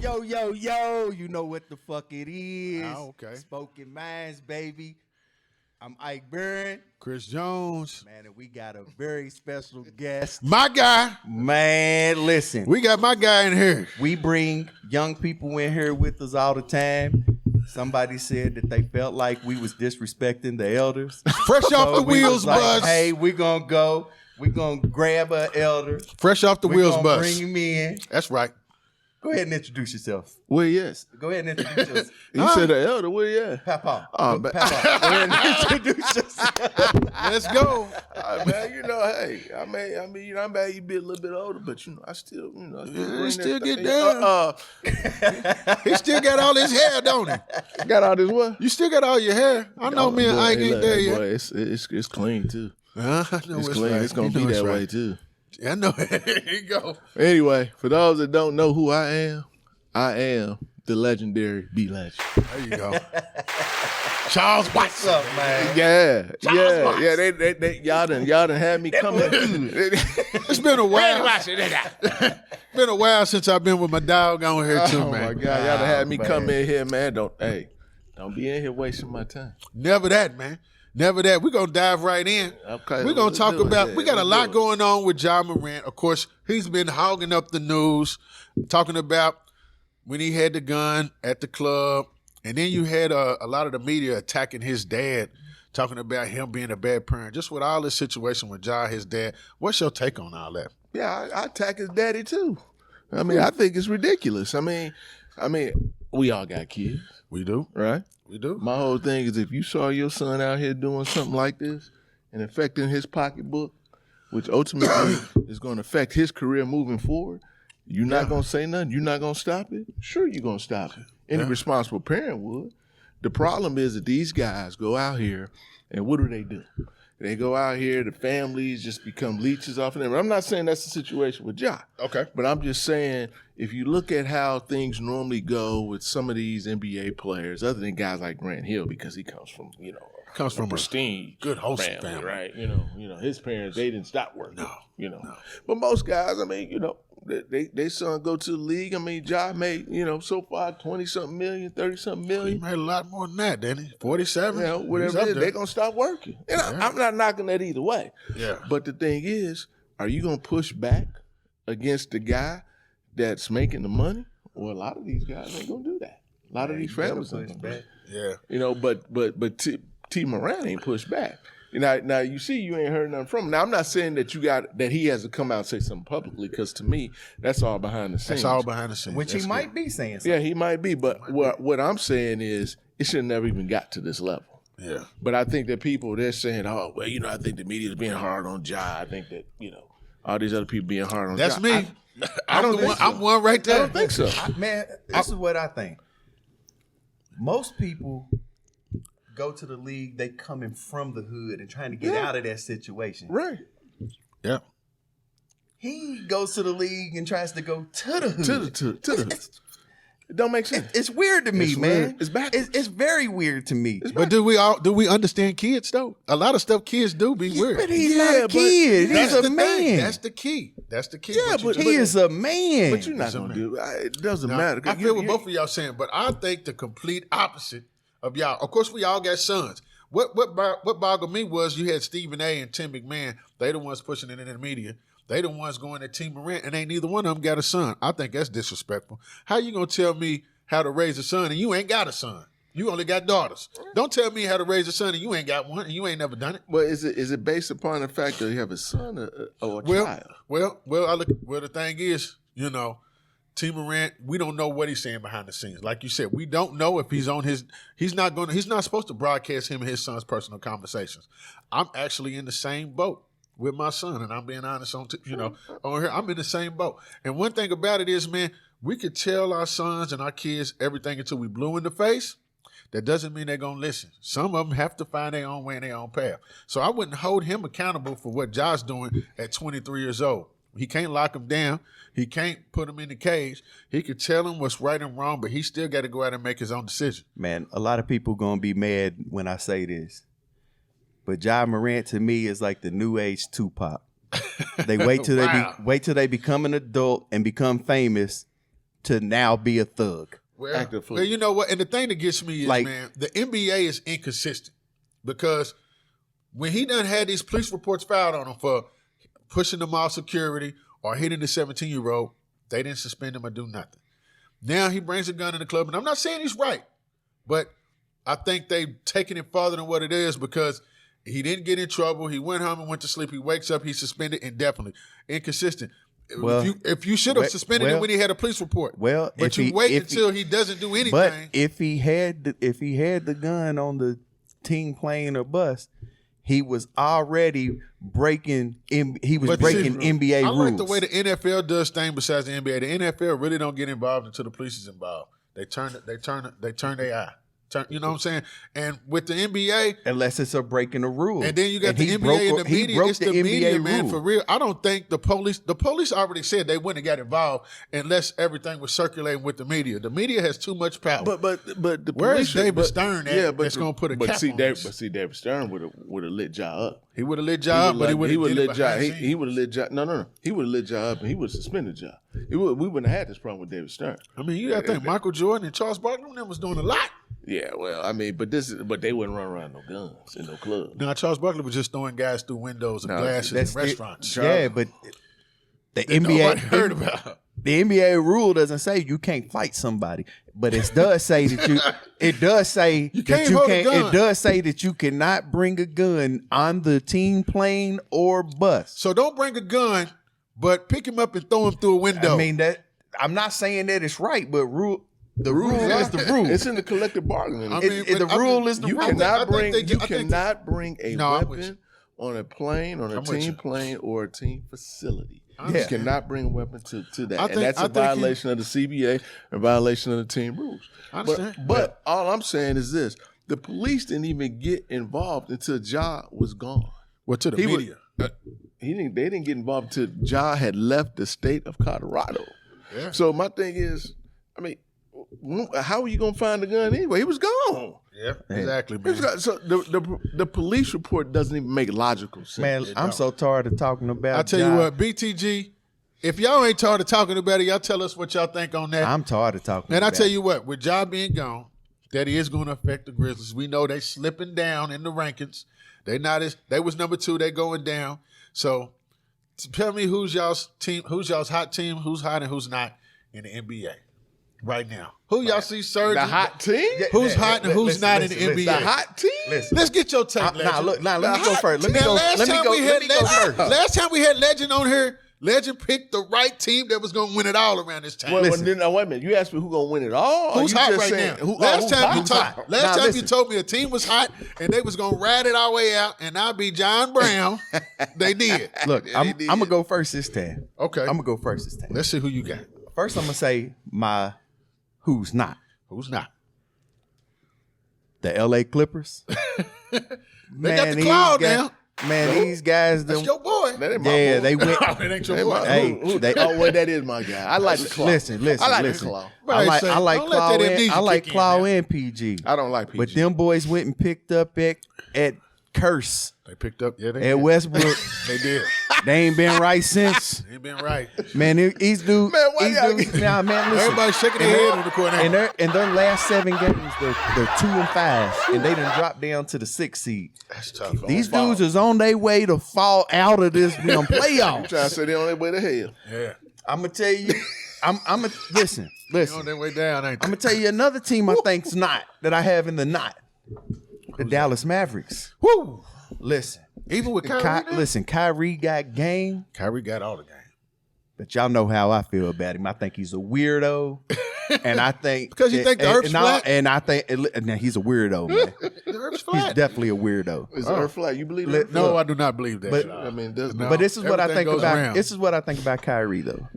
Yo, you know what the fuck it is. Oh, okay. Spoken Minds, baby. I'm Ike Jones. Chris Jones. Man, and we got a very special guest. My guy. Man, listen. We got my guy in here. We bring young people in here with us all the time. Somebody said that they felt like we was disrespecting the elders. Fresh off the we wheels, was like, buzz. hey, we're going to go. We're going to grab an elder. Fresh off the wheels, buzz. Bring him in. That's right. Go ahead and introduce yourself. Well, yes. Go ahead and introduce yourself. You said the elder. Well, yeah. Papa. Oh, man. Papa. Go ahead and introduce yourself. Let's go. All right, man. You know, hey, I mean, you know, I may be a little bit older, but you know, I still, you know, He still get down. He still got all his hair, don't he? got all this what? You still got all your hair. I know me and Ike ain't there yet. Boy, it's clean too. I know It's clean. right. It's gonna You be know that right. way too. I know. There you go. Anyway, for those that don't know who I am the legendary BLegend. There you go. Charles What's Watson. up, man? Yeah. They y'all done had me coming. It's been a while. Been a while since I've been with my dog on here too, Oh man. my God, y'all done had me man. come in here, man. Don't be in here wasting my time. Never that, man. Never that. We're going to dive right in. Okay, We're going let's to talk do it, about, yeah, we got a let's lot do it. going on with Ja Morant. Of course, he's been hogging up the news, talking about when he had the gun at the club. And then you had a lot of the media attacking his dad, talking about him being a bad parent. Just with all this situation with Ja, his dad. What's your take on all that? Yeah, I attack his daddy too. I mean, I think it's ridiculous. I mean, we all got kids, We do. right? We do. My whole thing is if you saw your son out here doing something like this and affecting his pocketbook, which ultimately is going to affect his career moving forward, you're not going to say nothing. You're not going to stop it. Sure, you're going to stop it. Any responsible parent would. The problem is that these guys go out here and what do? They go out here, the families just become leeches off of them. I'm not saying that's the situation with Ja. Okay. But I'm just saying, if you look at how things normally go with some of these NBA players, other than guys like Grant Hill, because he comes from, Comes from a pristine, good wholesome family. right? You know, his parents, they didn't stop working. No. But most guys, I mean, they son go to the league. I mean, Ja made, so far 20-something million, 30-something He million. made a lot more than that, didn't he? 47? Whatever it is, they're gonna stop working. And I'm not knocking that either way. Yeah. But the thing is, are you gonna push back against the guy that's making the money? Well, a lot of these guys ain't gonna do that. A lot of these families ain't gonna do that. Yeah. But T Morant ain't pushed back. Now you see, you ain't heard nothing from him. Now I'm not saying that he has to come out and say something publicly, because to me that's all behind the scenes. That's all behind the scenes. Which That's he good. might be saying something. Yeah, he might be, but what I'm saying is it should have never even got to this level. Yeah. But I think that people, they're saying, oh, well, I think the media's being hard on Ja. I think that, all these other people being hard on That's Ja. me. I'm I'm one right there. I don't think so. Man, this is what I think. Most people go to the league, they coming from the hood and trying to get out of that situation. Right. Yeah. He goes to the league and tries to go to the hood. To the it don't make sense. It's weird to me, It's man. weird. It's backwards. It's very weird to me. But do we understand kids though? A lot of stuff kids do be weird. But he's not a kid. He's a man. Thing. That's the key. Yeah, but He is a man. But you're not going to do it. It doesn't matter. I feel what both of y'all saying, but I think the complete opposite of y'all. Of course, we all got sons. What boggled me was you had Stephen A. and Tim McMahon. They the ones pushing it in the media. They the ones going at T Morant, and ain't neither one of them got a son. I think that's disrespectful. How you gonna tell me how to raise a son and you ain't got a son? You only got daughters. Don't tell me how to raise a son and you ain't got one and you ain't never done it. But is it based upon the fact that you have a son or a child? Well, the thing is, T Morant, we don't know what he's saying behind the scenes. Like you said, we don't know if he's on he's not supposed to broadcast him and his son's personal conversations. I'm actually in the same boat with my son, and I'm being honest on here. I'm in the same boat. And one thing about it is, man, we could tell our sons and our kids everything until we blue in the face. That doesn't mean they're going to listen. Some of them have to find their own way and their own path. So I wouldn't hold him accountable for what Ja's doing at 23 years old. He can't lock him down. He can't put him in the cage. He could tell him what's right and wrong, but he still got to go out and make his own decision. Man, a lot of people going to be mad when I say this. But Ja Morant to me is like the new age Tupac. They wait till Wow. they become an adult and become famous to now be a thug. Well, you know what? And the thing that gets me is, man, the NBA is inconsistent because when he done had these police reports filed on him for pushing them off security or hitting the 17-year-old, they didn't suspend him or do nothing. Now he brings a gun in the club, and I'm not saying he's right, but I think they've taken it farther than what it is because he didn't get in trouble. He went home and went to sleep. He wakes up. He's suspended indefinitely. Inconsistent. Well, if you should have suspended him when he had a police report. Well, but you wait until he doesn't do anything. But if he had the gun on the team plane or bus, he was already breaking. He was breaking NBA rules. I like the way the NFL does things besides the NBA. The NFL really don't get involved until the police is involved. They turn their eye. You know what I'm saying? And with the NBA, unless it's a breaking the rules, and then you got the NBA and the media. It's the media, man. For real, I don't think the police. The police already said they wouldn't have got involved unless everything was circulating with the media. The media has too much power. But the where police, is David Stern at? That's going to put a cap on this? But see, David Stern would have lit Ja up. He would have lit Ja up, but he would have lit Ja. He would have lit Ja. No. He would have lit Ja up, and he would have suspended Ja. We wouldn't have had this problem with David Stern. I mean, you got to think Michael Jordan and Charles Barkley them was doing a lot. Yeah, well, I mean, but they wouldn't run around no guns in no club. No, Charles Barkley was just throwing guys through windows and glasses in restaurants. Yeah, but the NBA heard about. The NBA rule doesn't say you can't fight somebody, but it does say that you. It does say you can't. It does say that you cannot bring a gun on the team plane or bus. So don't bring a gun, but pick him up and throw him through a window. I mean that. I'm not saying that it's right, but the rule is the rule. It's in the collective bargaining. The rule is the rule. You cannot bring a weapon on a plane, on a team plane, or a team facility. You cannot bring a weapon to that. And that's a violation of the CBA, a violation of the team rules. I understand. But all I'm saying is this. The police didn't even get involved until Ja was gone. Well, to the media. They didn't get involved until Ja had left the state of Colorado. Yeah. So my thing is, I mean, how are you gonna find the gun anyway? He was gone. Yeah, exactly, man. So the police report doesn't even make logical sense. Man, I'm so tired of talking about. I tell you what, BTG. If y'all ain't tired of talking about it, y'all tell us what y'all think on that. I'm tired of talking. And I tell you what, with Ja being gone, that is going to affect the Grizzlies. We know they slipping down in the rankings. They was number 2. They going down. So tell me who's y'all's team? Who's y'all's hot team? Who's hot and who's not in the NBA right now? Who y'all see surging? The hot team? Who's hot and who's not in the NBA? The hot team? Let's get your take, Legend. Let me go first. Let me go first. Last time we had Legend on here, Legend picked the right team that was going to win it all around this time. Wait a minute. You asked me who's going to win it all? Who's hot right now? Last time you told me a team was hot and they was going to ride it our way out and I'll be John Brown. They did. Look, I'm going to go first this time. Okay. I'm going to go first this time. Let's see who you got. First, I'm going to say my who's not. Who's not? The LA Clippers. They got the cloud now. Man, these guys. That's your boy. That ain't my boy. They went. It ain't your boy. That is my guy. I like the claw. Listen. I like the claw. I like Claw and PG. I don't like PG. But them boys went and picked up at Curse. They picked up, at Westbrook. They did. They ain't been right since. They ain't been right. Man, these dudes. Man, listen. Everybody's shaking their head on the court. In their last 7 games, they're 2-5, and they done dropped down to the 6th seed. That's tough. These dudes is on their way to fall out of this playoffs. I'm trying to say they're on their way to hell. Yeah. I'm gonna tell you. Listen. They're on their way down, ain't they? I'm gonna tell you another team I think's not that I have in the not. The Dallas Mavericks. Woo! Listen. Even with Kyrie. Kyrie got game. Kyrie got all the game. But y'all know how I feel about him. I think he's a weirdo. And I think because you think the earth's flat? And I think he's a weirdo, man. The earth's flat. He's definitely a weirdo. Is the earth flat? You believe that? No, I do not believe that. But, I mean, but this is what I think about. This is what I think about Kyrie, though.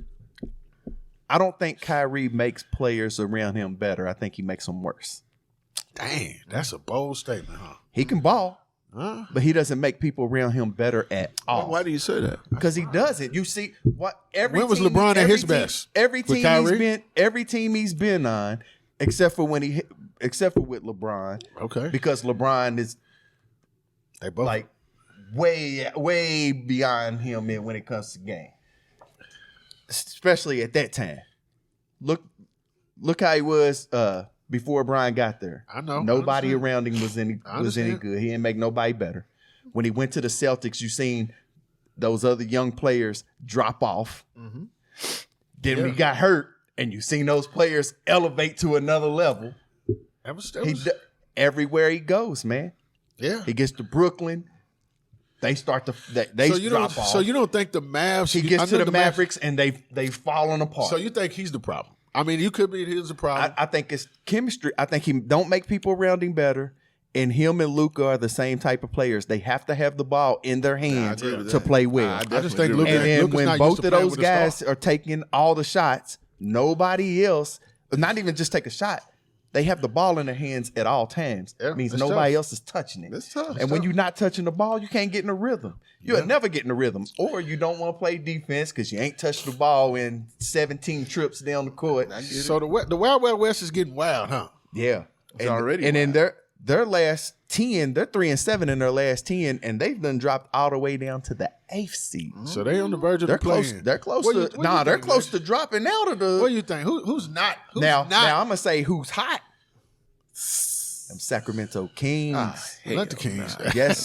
I don't think Kyrie makes players around him better. I think he makes them worse. Dang, that's a bold statement, huh? He can ball, but he doesn't make people around him better at all. Why do you say that? Because he doesn't. You see, when was LeBron at his best? Every team he's been on, except for with LeBron. Okay. Because LeBron is they both like way beyond him when it comes to game. Especially at that time. look how he was before Brian got there. I know. Nobody around him was any good. He didn't make nobody better. When he went to the Celtics, you seen those other young players drop off. Mm-hmm. Then when he got hurt, and you seen those players elevate to another level. Everywhere he goes, man. Yeah. He gets to Brooklyn. They start to drop off. So you don't think the Mavs? He gets to the Mavericks and they've fallen apart. So you think he's the problem? I mean, you could be he's the problem. I think it's chemistry. I think he don't make people around him better. And him and Luka are the same type of players. They have to have the ball in their hands to play well. I just think Luka. And then when both of those guys are taking all the shots, nobody else, not even just take a shot. They have the ball in their hands at all times. It means nobody else is touching it. It's tough. And when you're not touching the ball, you can't get in a rhythm. You'll never get in a rhythm. Or you don't want to play defense because you ain't touched the ball in 17 trips down the court. So the Wild Wild West is getting wild, huh? Yeah. It's already and wild. in their last 10, they're 3-7 in their last 10, and they've done dropped all the way down to the 8th seed. So they on the verge of the play-in. They're close they're close to dropping out of the. What do you think? Who's not? Now I'm gonna say who's hot. Them Sacramento Kings. Let the Kings. Yes.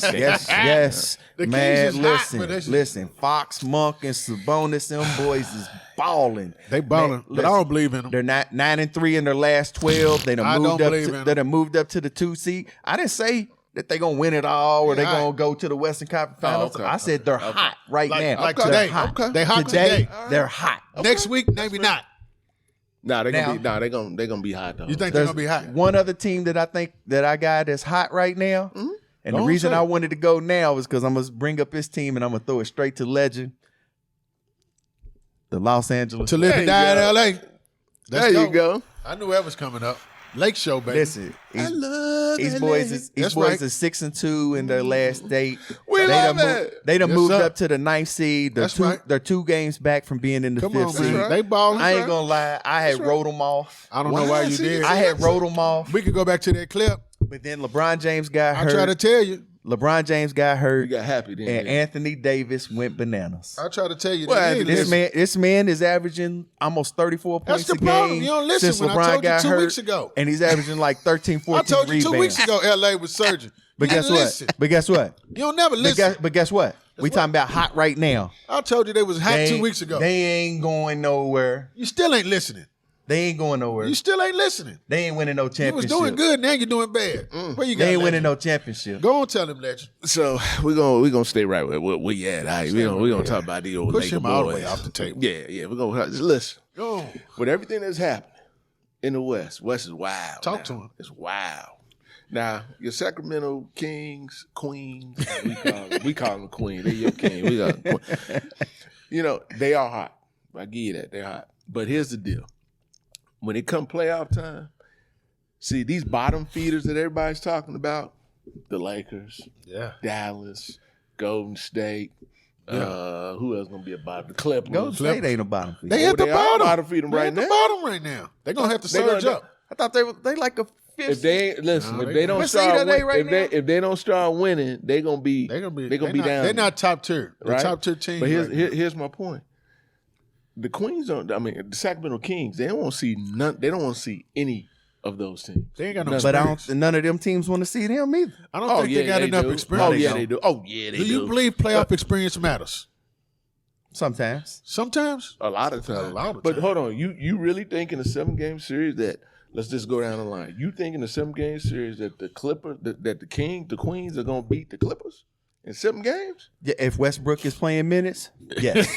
The Man, Kings is listen. Fox, Monk, and Sabonis, them boys is balling. They balling, but I don't believe in them. They're 9-3 in their last 12. They done moved up to the 2 seed. I didn't say that they're gonna win it all or they're gonna go to the Western Conference Finals. I said they're hot right now. Like today. They hot today. They're hot. Next week, maybe not. They're gonna be hot though. You think they're gonna be hot? One other team that I think that I got that's hot right now, and the reason I wanted to go now is because I'm gonna bring up this team and I'm gonna throw it straight to legend, the Los Angeles. To live and die in L.A. There you go. I knew that was coming up. Lake Show, baby. Listen, these boys is 6-2 in their last date. We love it. They done moved up to the 9th seed. They're 2 games back from being in the 5th seed. They balling. I ain't gonna lie. I had wrote them off. I don't know why you did. I had wrote them off. We could go back to that clip. But then LeBron James got hurt. I try to tell you. LeBron James got hurt. You got happy then. And Anthony Davis went bananas. I try to tell you. This man is averaging almost 34 points a game. That's the problem. You don't listen since when LeBron I told got you 2 hurt, weeks ago. And he's averaging like 13, 14 rebounds. I told you 2 weeks ago L.A. was surging. But guess what? You don't never listen. But guess what? We talking about hot right now. I told you they was hot 2 weeks ago. They ain't going nowhere. You still ain't listening. They ain't going nowhere. You still ain't listening. They ain't winning no championship. You was doing good, now you're doing bad. Where you got? They ain't winning no championship. Go on, tell him, Legend. So we're gonna stay right where we at. Right? We're gonna talk about the old Push Laker him boys. all the way off the table. Yeah. We're gonna listen. Go. With everything that's happening in the West is wild. Talk to him. It's wild. Now, your Sacramento Kings, Queens, we call them Queen. They're your king. We got Queen. They are hot. I give you that. They're hot. But here's the deal. When it come playoff time, see these bottom feeders that everybody's talking about, the Lakers, Dallas, Golden State, who else gonna be a bottom? The Clippers. Golden State ain't a bottom feeder. They at the bottom. Bottom feeder right now. They at the bottom right now. They're gonna have to surge up. I thought they like a 5th. If they don't start winning, they're gonna be down. They're not top tier. They're top tier team. But here's my point. The Queens the Sacramento Kings, they don't want to see They don't want to see any of those teams. They ain't got no experience. But none of them teams want to see them either. I don't think they got enough experience. Oh yeah, they do. Oh yeah, they do. Do you believe playoff experience matters? Sometimes. A lot of times. But hold on, you really think in a 7-game series that? Let's just go down the line. You think in a 7-game series that the Clippers, that the Queens are gonna beat the Clippers in 7 games? Yeah, if Westbrook is playing minutes, yes.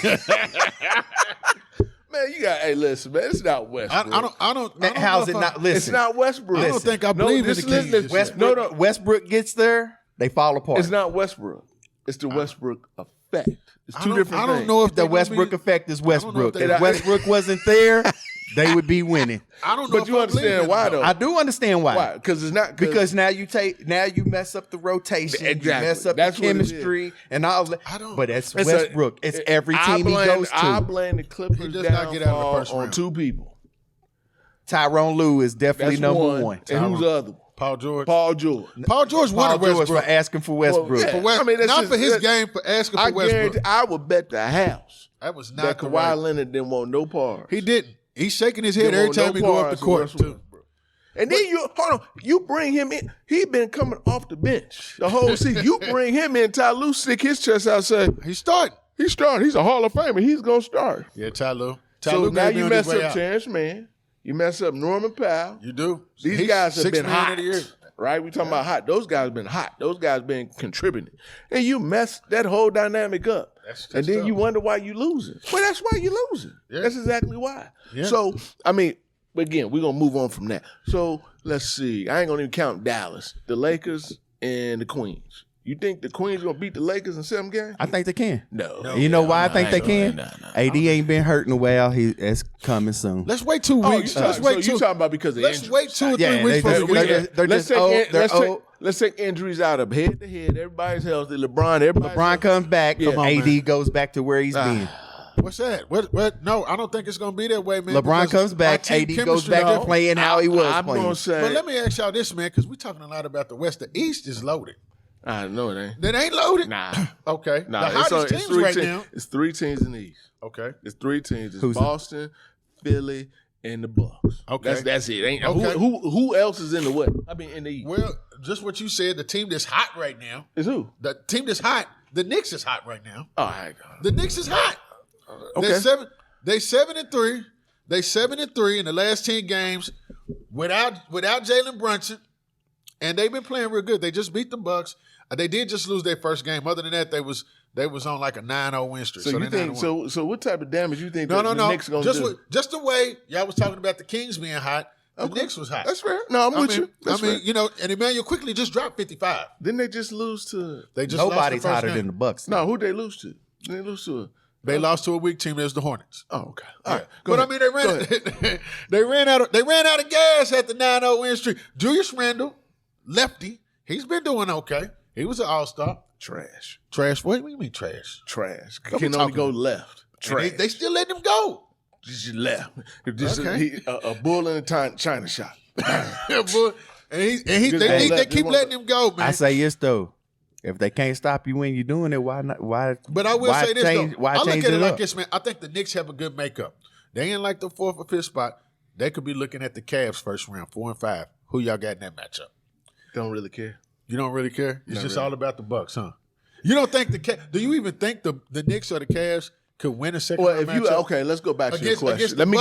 Man, listen, man, it's not Westbrook. I don't. How's it not? Listen, it's not Westbrook. I don't think I believe in the Kings. Westbrook gets there, they fall apart. It's not Westbrook. It's the Westbrook effect. It's two different things. I don't know if the Westbrook effect is Westbrook. If Westbrook wasn't there, they would be winning. I don't know. But you understand why though? I do understand why. Why? Because it's not because now you mess up the rotation, exactly. You mess up the chemistry and all that. But it's Westbrook. It's every team he goes to. I blame the Clippers downfall on 2 people. Tyronn Lue is definitely number one. And who's the other? Paul George. Paul George wanted Westbrook for asking for Westbrook. Not for his game, for asking for Westbrook. I would bet the house that was not that Kawhi Leonard didn't want no part. He didn't. He's shaking his head every time he go up the court, too. And then you bring him in. He been coming off the bench the whole season. You bring him in, Ty Lue stick his chest out, say he's starting. He's starting. He's a Hall of Famer. He's gonna start. Yeah, Ty Lue. So now you mess up Terrence Mann. You mess up Norman Powell. You do. These guys have been hot, right? We talking about hot. Those guys been hot. Those guys been contributing, and you mess that whole dynamic up. And then you wonder why you losing. Well, that's why you losing. Yeah. That's exactly why. Yeah. So I mean. But again, we're going to move on from that. So, let's see. I ain't going to even count Dallas, the Lakers, and the Queens. You think the Queens going to beat the Lakers in 7 games? I think they can. No. You know why I think they can? AD ain't been hurt in a while. It's coming soon. Let's wait 2 weeks. Let's wait. You talking about because of injuries. Let's wait 2 or 3 weeks. They're just old. Let's take injuries out of head to head. Everybody's healthy. LeBron comes back. Yeah. AD goes back to where he's been. What's that? What? No, I don't think it's going to be that way, man. LeBron comes back. AD goes back to playing how he was playing. But let me ask y'all this, man, because we're talking a lot about the West. The East is loaded. I know it ain't. That ain't loaded? Nah. Okay. Nah, the hottest teams right now. It's 3 teams in the East. Okay. It's 3 teams. It's Boston, Philly, and the Bucks. Okay. That's it. Ain't okay. Who else is in the West? I mean, in the East. Well, just what you said, the team that's hot right now. Is who? The team that's hot. The Knicks is hot right now. All right. The Knicks is hot. Okay. They 7-3. They 7-3 in the last 10 games without Jalen Brunson, and they've been playing real good. They just beat the Bucks. They did just lose their first game. Other than that, they was on like a 9-0 win streak. So you think so? What type of damage you think? No. The Knicks gonna do? Just the way y'all was talking about the Kings being hot. The Knicks was hot. That's fair. No, I'm with you. That's fair. And Emmanuel quickly just dropped 55. Didn't they just lose to? Nobody's hotter than the Bucks. No, who'd they lose to? They lose to. They lost to a weak team. There's the Hornets. Oh, okay. All right. But I mean, they ran out of gas at the 9-0 win streak. Julius Randle, lefty, he's been doing okay. He was an all-star. Trash. What do you mean trash? Trash. Can only go left. Trash. They still let him go. Just left. A bull in a China shop. They keep letting him go, man. I say yes though. If they can't stop you when you're doing it, why not? Why? But I will say this though. I look at it like up? this, man. I think the Knicks have a good makeup. They ain't like the 4th or 5th spot. They could be looking at the Cavs first round, 4 and 5. Who y'all got in that matchup? Don't really care. You don't really care? It's Not just really. all about the Bucks, huh? You don't think do you even think the Knicks or the Cavs could win a second round matchup? Okay, let's go back to your question. Let me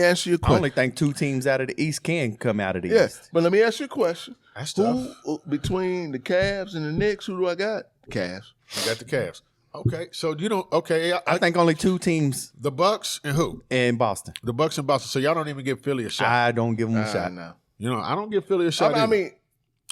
answer your question. I only think 2 teams out of the East can come out of the East. But let me ask you a question. That's tough. Who between the Cavs and the Knicks, who do I got? Cavs. You got the Cavs. Okay, so you don't. Okay, I think only 2 teams. The Bucks and who? In Boston. The Bucks and Boston. So y'all don't even give Philly a shot. I don't give them a shot. No. I don't give Philly a shot.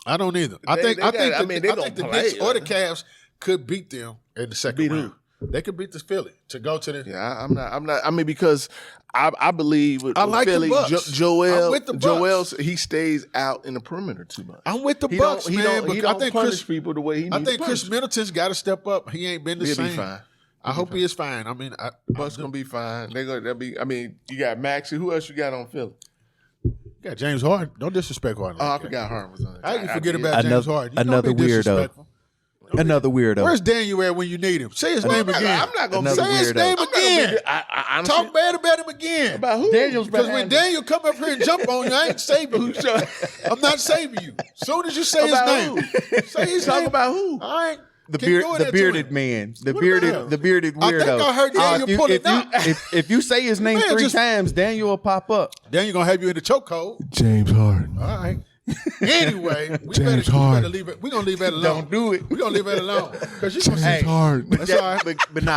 I don't either. I think the Knicks or the Cavs could beat them in the second round. They could beat the Philly to go to the. Yeah, I'm not. I mean, because I believe with like Philly, the Bucks. Joel, he stays out in the perimeter too much. I'm with the Bucks, man. He don't punish people the way he needs to punish. I think Chris Middleton's got to step up. He ain't been the same. He'll be fine. I hope he is fine. I mean, the Bucks gonna be fine. They'll be. I mean, you got Maxey. Who else you got on Philly? You got James Harden. Don't disrespect Harden. I forgot Harden was on it. How you forget about James Harden? Another weirdo. Another weirdo. Where's Daniel at when you need him? Say his name again. I'm not going to say his name again. Honestly, talk bad about him again. About who? Because when Daniel come up here and jump on you, I ain't saving you. I'm not saving you. As soon as you say his name, say his name. Talk about who? All right. The bearded man. The bearded weirdo. I think I heard Daniel pull it out. If you say his name 3 times, Daniel will pop up. Daniel gonna have you in the chokehold. James Harden. All right. Anyway, we Harden. leave it. We're gonna leave that alone. Don't do it. We're gonna leave that alone. Because you're James Harden. That's all right.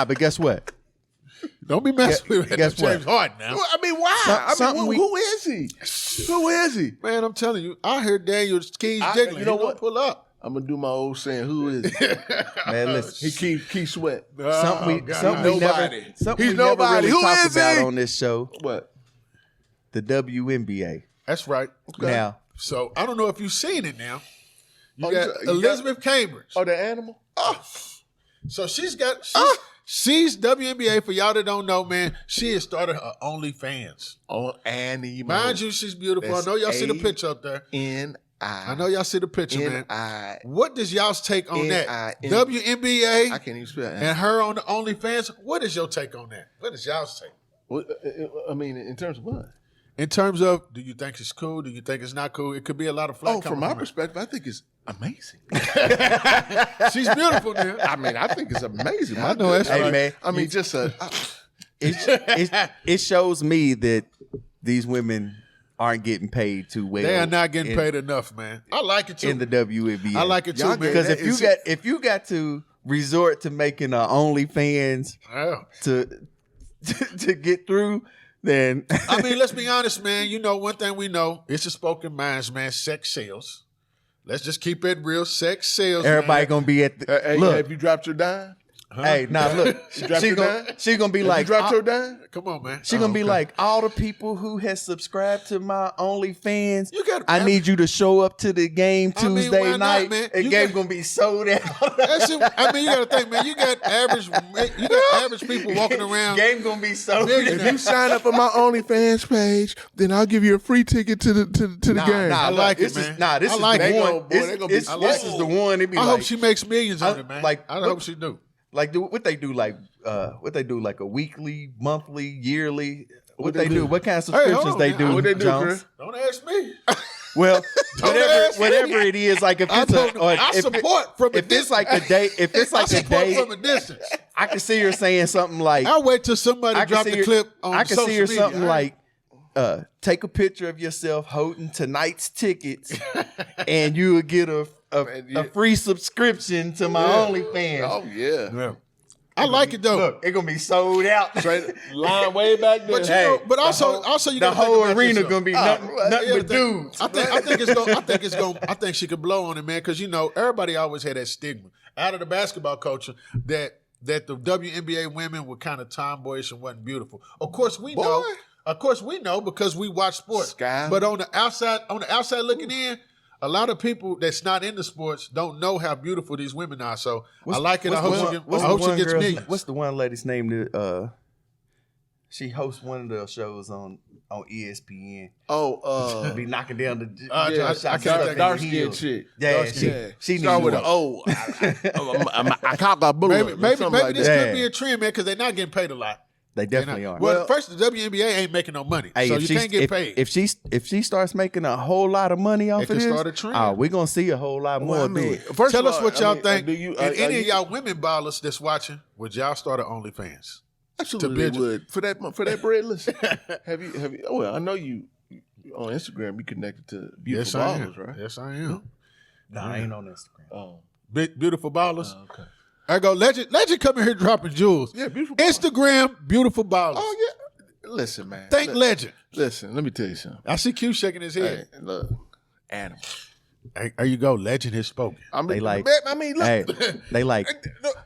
But guess what? Don't be messing with Guess what? James Harden now. Well, I mean, why? Who is he? Who is he? Man, I'm telling you, I heard Daniel's keys jiggling. You know what? Pull up. I'm gonna do my old saying. Who is he? Man, listen. He Keith Sweat. Something we never really Who talk is about he? on this show. What? The WNBA. That's right. Okay. Now, so I don't know if you've seen it now. You got Elizabeth Cambage. Oh, the animal? Oh. So she's WNBA. For y'all that don't know, man, she has started her OnlyFans. Oh, Annie. Mind you, she's beautiful. I know y'all see the picture up there. I know y'all see the picture, man. What does y'all's take on that? WNBA I can't even spell it. And her on the OnlyFans. What is your take on that? What is y'all's take? Well, I mean, in terms of what? In terms of, do you think it's cool? Do you think it's not cool? It could be a lot of flack. From my perspective, I think it's amazing. She's beautiful, man. I mean, I think it's amazing. I know that's Hey, right. man. I mean, just It shows me that these women aren't getting paid too well. They are not getting paid enough, man. I like it too. in the WNBA. I like it too, man. Because if you got to resort to making OnlyFans to get through, then I mean, let's be honest, man. You know, one thing we know, it's a spoken minds, man. Sex sells. Let's just keep it real. Sex sells. everybody man. gonna be at the hey, look. have you dropped your dime? Hey, now look, she gonna be like, you dropped your dime? Come on, man. she gonna be like, all the people who has subscribed to my OnlyFans, You gotta- I need you to show up to the game I mean, Tuesday why not, night. man? The You game got- gonna be sold out. That's it. I mean, you got to think, man. You got average people walking around. Game gonna be sold Millionaires. out. If you sign up on my OnlyFans page, then I'll give you a free ticket to the game. I look, like it, this man. Is, nah, this I is like the it. one. Boy, they gonna be- This I like is the one. It be I like, hope she makes millions on it, man. like, I hope she do. like what they do, like a weekly, monthly, yearly. What they do? What kind of Hey, hold subscriptions on, they man. do? What they do, Jones? Chris? Don't ask me. Well, ask me. whatever it is, like if I it's told them, I if support from a if it's distance. like a day, if it's I like a support day, from a distance. I can see her saying something like, I'll wait till somebody I can drop see the her, clip on I can social see her media. something All right. like, take a picture of yourself holding tonight's tickets, and you will get a free subscription to my OnlyFans. Oh, yeah. I like it though. Look, it's gonna be sold out. Line way back there. But you know, but also you the gotta think whole about arena this, gonna be though. nothing Yeah, but dudes. I think she could blow on it, man, because you know everybody always had that stigma out of the basketball culture that the WNBA women were kind of tomboyish and wasn't beautiful. Of course we know. Of course we know because we watch sports. Sky. But on the outside looking in, a lot of people that's not into sports don't know how beautiful these women are. So I like it. I hope she gets millions. What's the one lady's name that she hosts one of the shows on ESPN? Oh, Be knocking down the I can't dark skin chick. Yeah, Start she needs with one. an O. I caught that boo. Maybe this that. could be a trend, man, because they're not getting paid a lot. They definitely are. Well, first, the WNBA ain't making no money, Hey, so if you she's- can't get paid. If she starts making a whole lot of money off It of can this, start a trend. we're gonna see a whole lot more. Well, I of mean, it. first Tell of us all, what y'all I mean, think. Do you, and any you, of y'all women ballers that's watching, would y'all start an OnlyFans? absolutely to binge it. would for that bread. Listen, have you? Oh, well, I know you on Instagram. You connected to beautiful Yes, I am. ballers, right? Yes, I am. Nah, I ain't on Instagram. Oh, Beautiful ballers. okay. I go, Legend coming here dropping jewels. Yeah, beautiful ballers. Instagram, beautiful ballers. Oh yeah. Listen, man. Thank Legend. Listen, let me tell you something. I see Q shaking his head. Hey, look, Adam. Hey, there you go. Legend has spoken. I mean, They like- man, I mean, look. Hey, they like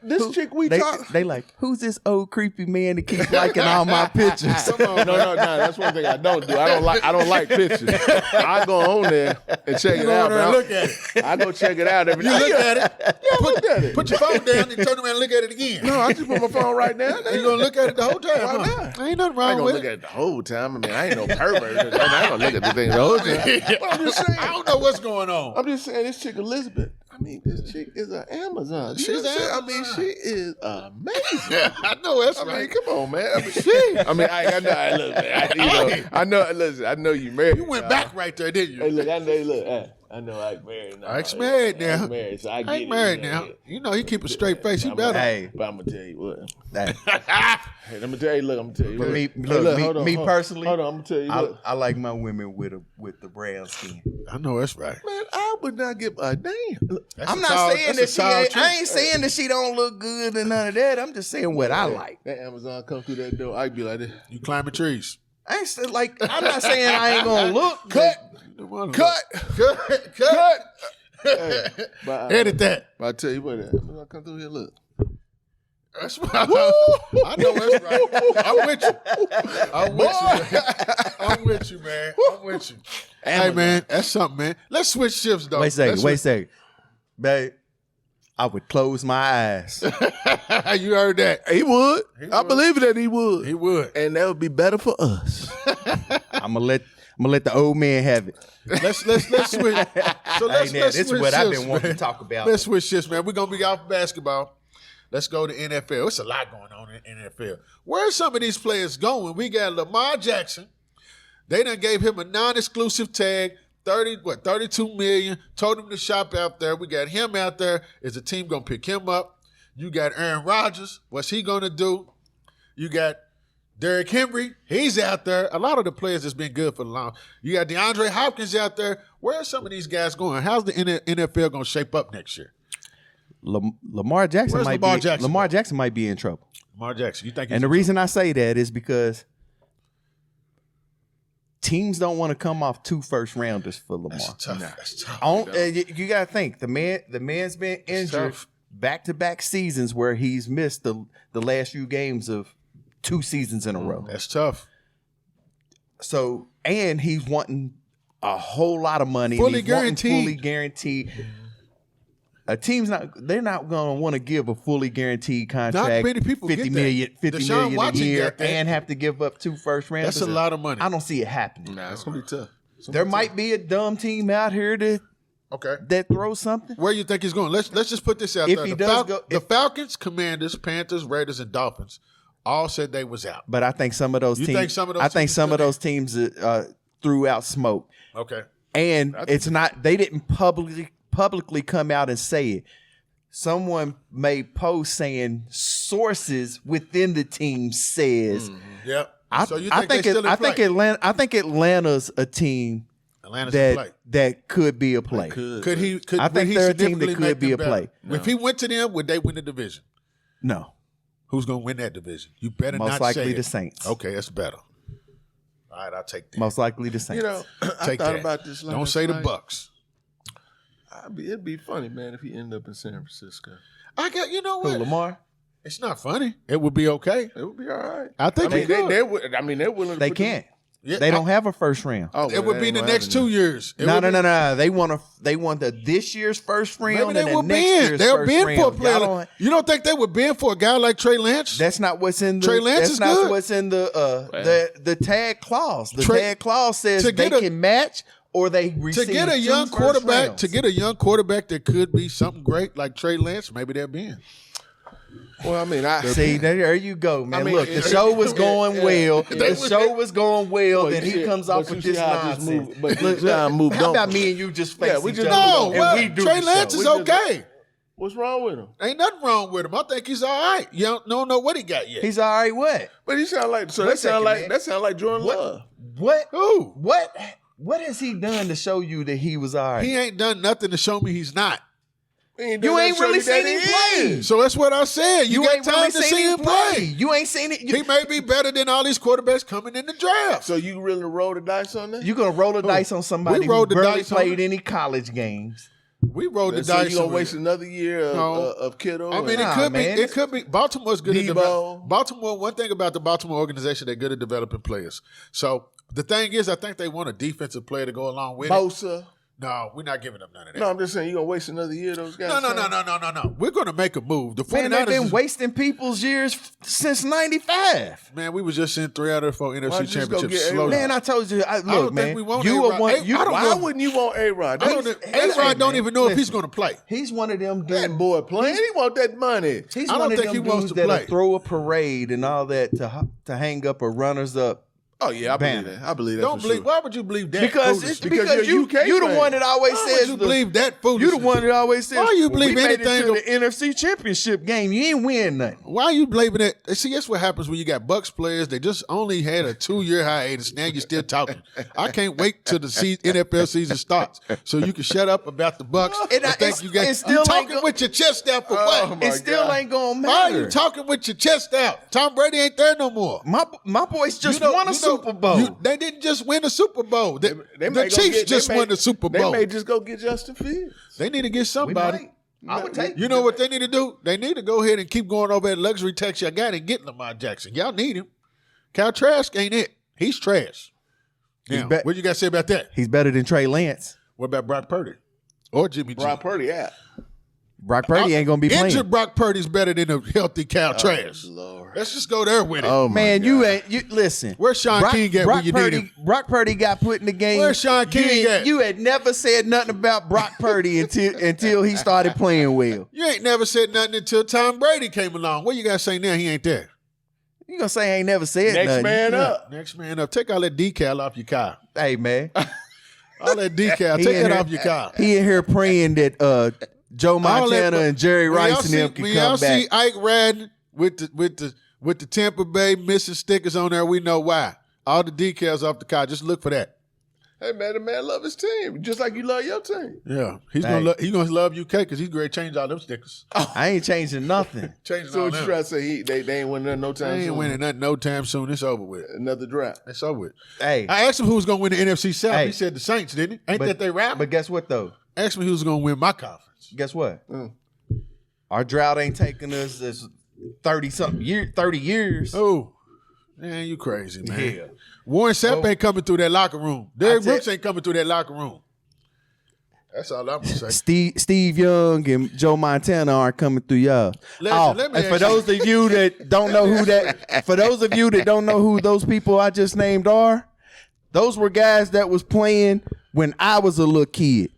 This chick we they, talk. they like who's this old creepy man that keeps liking all my pictures? No. That's one thing I don't do. I don't like pictures. I go on there and check it out. Man. Look at it. I go check it out every You day. look at it. Yeah, I looked at it. Put your phone down and turn around and look at it again. No, I just put my phone right now. You gonna look at it the whole time? Why huh? not? Ain't nothing I wrong ain't gonna with look it. at it the whole time. I mean, I ain't no pervert. I ain't gonna look at the thing the whole time. But I'm just saying. I don't know what's going on. I'm just saying, this chick Elizabeth. I mean, this chick is an Amazon. She's You know what I'm saying? an I mean, Amazon. she is amazing. I know that's I mean, right. come on, man. I mean, I know. I look, man. I know. Listen, I know you married. You went back right there, didn't you? Hey, look, I know. Look, I know Ike married now. Ike's married now. Ike's married, so I get Ike it. married you know, now. yeah. You know he keep a straight face. He better. Hey, But I'm gonna tell you what. that, Hey, let me tell you. Look, I'm gonna tell you. but Look. me, Hey, look, hold on, me hold on. personally, Hold on, I'm gonna tell you. Look. I like my women with the brown skin. I know that's right. Man, I would not give a damn. Look, That's I'm a not tall- saying that's that a tall she. truth. I ain't saying that she don't look good and none of that. I'm just saying what I like. That Amazon come through that door, I'd be like this. You climbing trees. I ain't say, like. I'm not saying I ain't gonna look. Cut. Hey, but Edit that. But I tell you what, Amazon come through here. Look. That's right. I know that's right. I'm with you, man. I'm with you. Hey, man, that's something, man. Let's switch shifts, though. Wait a second, babe. I would close my eyes. You heard that? He would. I would. believe that he would. He would. And that would be better for us. I'm gonna let the old man have it. Let's switch. So let's Hey, now, this is switch what I've shifts, been wanting man. to talk about. Let's switch shifts, man. We're gonna be off basketball. Let's go to NFL. It's a lot going on in NFL. Where's some of these players going? We got Lamar Jackson. They done gave him a non-exclusive tag, 32 million, told him to shop out there. We got him out there. Is the team going to pick him up? You got Aaron Rodgers. What's he going to do? You got Derrick Henry. He's out there. A lot of the players that's been good for the long. You got DeAndre Hopkins out there. Where are some of these guys going? How's the NFL going to shape up next year? Lamar Jackson Lamar Jackson might be in trouble. Lamar Jackson, you think? And the reason I say that is because teams don't want to come off 2 first-rounders for Lamar. That's tough. You got to think the man's been injured back-to-back seasons where he's missed the last few games of 2 seasons in a row. That's tough. So, and he's wanting a whole lot of money. Fully guaranteed. Fully guaranteed. A team's they're not going to want to give a fully guaranteed contract. Not many people $50 million a year and have to give up 2 first rounders. That's a lot of money. I don't see it happening. Nah, it's going to be tough. There might be a dumb team out here that throws something. Where you think he's going? Let's just put this out there. The Falcons, Commanders, Panthers, Raiders, and Dolphins all said they was out. But I think some of those teams. I think some of those teams threw out smoke. Okay. And it's not. They didn't publicly come out and say it. Someone made posts saying sources within the team says. Yep. I think Atlanta's a team that could be a play. I think they're a team that could be a play. No. If he went to them, would they win the division? No. Who's going to win that division? You better most not likely say the it. Saints. Okay, that's better. All right, I'll take that. Most likely the Saints. You know, I thought about this. Don't say the Bucks. It'd be funny, man, if he ended up in San Francisco. You know what? Who, Lamar? It's not funny. It would be okay. It would be all right. I think they're willing. They can't. They don't have a first round. It would be in the next 2 years. No. They want this year's first round. Maybe they will bend. They'll bend for a player. You don't think they would bend for a guy like Trey Lance? That's not what's in the. Trey Lance is good. What's in the tag clause. The tag clause says they can match or they receive to get a young quarterback. To get a young quarterback that could be something great like Trey Lance, maybe they'll bend. Well, I mean, see, there you go, man. Look, the show was going well. The show was going well. Then he comes off with this nonsense. But look, how about me and you just face each other? No, Trey Lance is okay. What's wrong with him? Ain't nothing wrong with him. I think he's all right. You don't know what he got yet. He's all right. What? But he sound like that sound like Jordan Love. What? Who? What has he done to show you that he was all right? He ain't done nothing to show me he's not. You ain't really seen him play. So that's what I said. You got time really to see him play. You ain't seen it. He may be better than all these quarterbacks coming in the draft. So you really roll the dice on that? You gonna roll the dice on somebody who barely played any college games? We rolled the so dice. You gonna waste another year of Kittle? I mean, it could be. Baltimore's good at Baltimore. One thing about the Baltimore organization, they're good at developing players. So the thing is, I think they want a defensive player to go along with Bosa. No, we're not giving them none of that. No, I'm just saying you're going to waste another year, those guys. No. We're going to make a move. The 49ers they've been wasting people's years since 95. Man, we was just in 3 out of 4 NFC championships. Man, I told you. Look, I don't think we want why wouldn't you want A-Rod? A-Rod don't even know if he's going to play. He's one of them dudes. That boy playing. He want that money. He's one of them dudes that throw a parade and all that to hang up a runners-up. Oh yeah, I believe that. Why would you believe that? Because you the one that always says you believe that foolishness. You the one that always says. Why you believe anything? To the NFC Championship game, you ain't win nothing. Why you believing that? See, that's what happens when you got Bucks players. They just only had a 2-year hiatus. Now you're still talking. I can't wait till the NFL season starts so you can shut up about the Bucks. You talking with your chest out for what? It still ain't gonna matter. Why are you talking with your chest out? Tom Brady ain't there no more. My boys just won a Super Bowl. They didn't just win the Super Bowl. The Chiefs just won the Super Bowl. They may just go get Justin Fields. They need to get somebody. I would take. You know what they need to do? They need to go ahead and keep going over that luxury tax y'all got and get Lamar Jackson. Y'all need him. Kyle Trask ain't it. He's trash. Now, what you got to say about that? He's better than Trey Lance. What about Brock Purdy? Or Jimmy G? Brock Purdy, yeah. Brock Purdy ain't gonna be playing. Injured Brock Purdy's better than a healthy Cal Trask. Lord. Let's just go there with it. Oh, my Man, God. you listen. Where's Sean King at when you need him? Brock Purdy got put in the game. Where's Sean King at? You had never said nothing about Brock Purdy until he started playing well. You ain't never said nothing until Tom Brady came along. What you got to say now? He ain't there. You gonna say I ain't never said Next nothing. man up. Next man up. Take all that decal off your car. Hey, man. All that decal. He Take in that here- off your car. He in here praying that Joe Montana and Jerry When Rice y'all and them see- can when come y'all back. see Ike riding with the Tampa Bay missing stickers on there, we know why. All the decals off the car. Just look for that. Hey, man, the man love his team, just like you love your team. Yeah, he's Hey. gonna love UK because he's going to change all them stickers. I ain't changing nothing. Changing So all what you them. try to say? They ain't winning nothing no time They ain't soon. winning nothing no time soon. It's over with. Another draft. It's over with. Hey, I asked him who was going to win the NFC South. Hey. He said the Saints, didn't he? Ain't but- that they rap? but guess what though? Ask me who's going to win my conference. Guess what? Mm. Our drought ain't taking us as 30 years. Oh, man, you crazy, man. Yeah. Warren Sapp Oh. ain't coming through that locker room. Derrick tell- Brooks ain't coming through that locker room. That's all I'm going to say. Steve Young and Joe Montana aren't coming through y'all. Listen, let me and for ask you- those of you that don't know who those people I just named are, those were guys that was playing when I was a little kid.